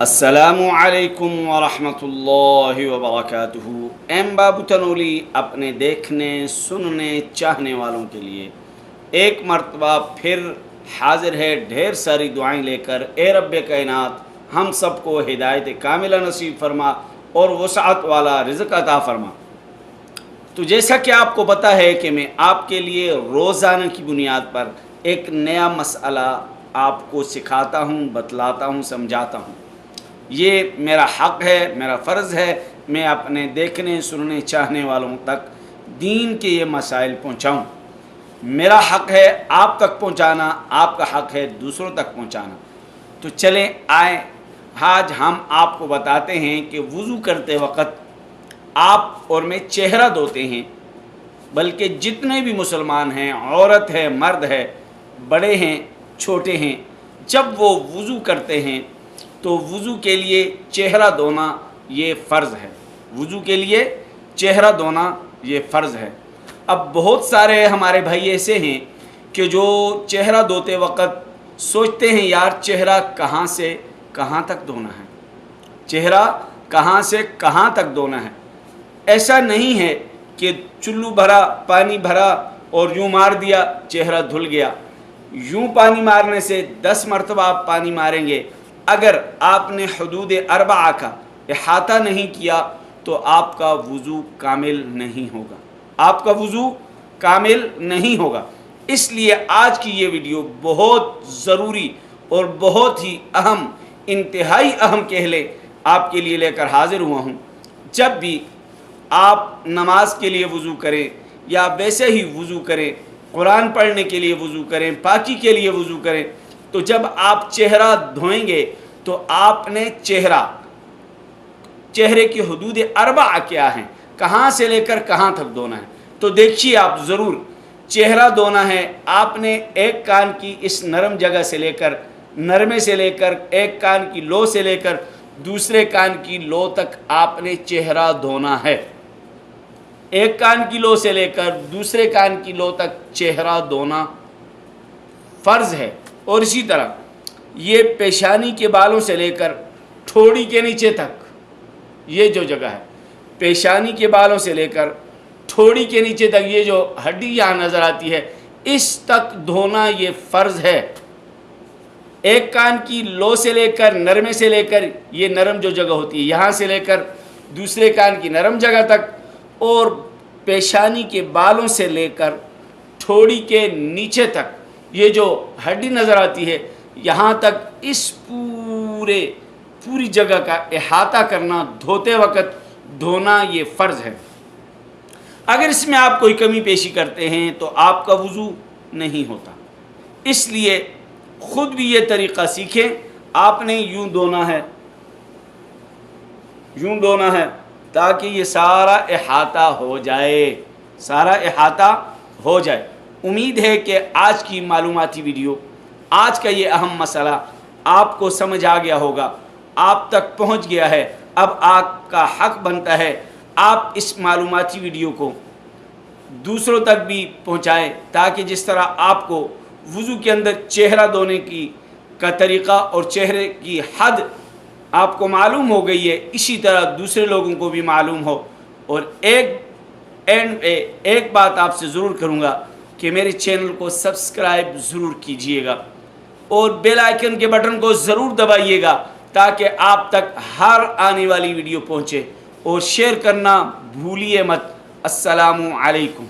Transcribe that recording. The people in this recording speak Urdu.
السلام علیکم ورحمۃ اللہ وبرکاتہ۔ ایم بابو تنولی اپنے دیکھنے سننے چاہنے والوں کے لیے ایک مرتبہ پھر حاضر ہے ڈھیر ساری دعائیں لے کر۔ اے رب کائنات، ہم سب کو ہدایت کاملہ نصیب فرما اور وسعت والا رزق عطا فرما۔ تو جیسا کہ آپ کو پتہ ہے کہ میں آپ کے لیے روزانہ کی بنیاد پر ایک نیا مسئلہ آپ کو سکھاتا ہوں، بتلاتا ہوں، سمجھاتا ہوں۔ یہ میرا حق ہے، میرا فرض ہے، میں اپنے دیکھنے سننے چاہنے والوں تک دین کے یہ مسائل پہنچاؤں۔ میرا حق ہے آپ تک پہنچانا، آپ کا حق ہے دوسروں تک پہنچانا۔ تو چلیں آئیں، آج ہم آپ کو بتاتے ہیں کہ وضو کرتے وقت آپ اور میں چہرہ دھوتے ہیں، بلکہ جتنے بھی مسلمان ہیں، عورت ہے، مرد ہے، بڑے ہیں، چھوٹے ہیں، جب وہ وضو کرتے ہیں تو وضو کے لیے چہرہ دھونا یہ فرض ہے۔ وضو کے لیے چہرہ دھونا یہ فرض ہے۔ اب بہت سارے ہمارے بھائی ایسے ہیں کہ جو چہرہ دھوتے وقت سوچتے ہیں یار چہرہ کہاں سے کہاں تک دھونا ہے، چہرہ کہاں سے کہاں تک دھونا ہے۔ ایسا نہیں ہے کہ چلو بھرا پانی بھرا اور یوں مار دیا چہرہ دھل گیا۔ یوں پانی مارنے سے 10 مرتبہ آپ پانی ماریں گے، اگر آپ نے حدود اربعہ کا احاطہ نہیں کیا تو آپ کا وضو کامل نہیں ہوگا، آپ کا وضو کامل نہیں ہوگا۔ اس لیے آج کی یہ ویڈیو بہت ضروری اور بہت ہی اہم، انتہائی اہم کہہ لیں، آپ کے لیے لے کر حاضر ہوا ہوں۔ جب بھی آپ نماز کے لیے وضو کریں یا ویسے ہی وضو کریں، قرآن پڑھنے کے لیے وضو کریں، پاکی کے لیے وضو کریں، تو جب آپ چہرہ دھوئیں گے تو آپ نے چہرے کی حدود اربعہ کیا ہیں، کہاں سے لے کر کہاں تک دھونا ہے۔ تو دیکھیے آپ ضرور، چہرہ دھونا ہے آپ نے ایک کان کی اس نرم جگہ سے لے کر، نرمے سے لے کر، ایک کان کی لو سے لے کر دوسرے کان کی لو تک آپ نے چہرہ دھونا ہے۔ ایک کان کی لو سے لے کر دوسرے کان کی لو تک چہرہ دھونا فرض ہے۔ اور اسی طرح یہ پیشانی کے بالوں سے لے کر ٹھوڑی کے نیچے تک، یہ جو جگہ ہے پیشانی کے بالوں سے لے کر ٹھوڑی کے نیچے تک، یہ جو ہڈی یہاں نظر آتی ہے، اس تک دھونا یہ فرض ہے۔ ایک کان کی لو سے لے کر، نرمے سے لے کر، یہ نرم جو جگہ ہوتی ہے یہاں سے لے کر دوسرے کان کی نرم جگہ تک، اور پیشانی کے بالوں سے لے کر ٹھوڑی کے نیچے تک، یہ جو ہڈی نظر آتی ہے یہاں تک، اس پوری جگہ کا احاطہ کرنا، دھوتے وقت دھونا یہ فرض ہے۔ اگر اس میں آپ کوئی کمی پیشی کرتے ہیں تو آپ کا وضو نہیں ہوتا۔ اس لیے خود بھی یہ طریقہ سیکھیں۔ آپ نے یوں دھونا ہے، یوں دھونا ہے تاکہ یہ سارا احاطہ ہو جائے، سارا احاطہ ہو جائے۔ امید ہے کہ آج کی معلوماتی ویڈیو، آج کا یہ اہم مسئلہ آپ کو سمجھ آ گیا ہوگا، آپ تک پہنچ گیا ہے۔ اب آپ کا حق بنتا ہے آپ اس معلوماتی ویڈیو کو دوسروں تک بھی پہنچائیں، تاکہ جس طرح آپ کو وضو کے اندر چہرہ دھونے کا طریقہ اور چہرے کی حد آپ کو معلوم ہو گئی ہے، اسی طرح دوسرے لوگوں کو بھی معلوم ہو۔ اور ایک بات آپ سے ضرور کروں گا کہ میرے چینل کو سبسکرائب ضرور کیجئے گا اور بیل آئیکن کے بٹن کو ضرور دبائیے گا تاکہ آپ تک ہر آنے والی ویڈیو پہنچے، اور شیئر کرنا بھولیے مت۔ السلام علیکم۔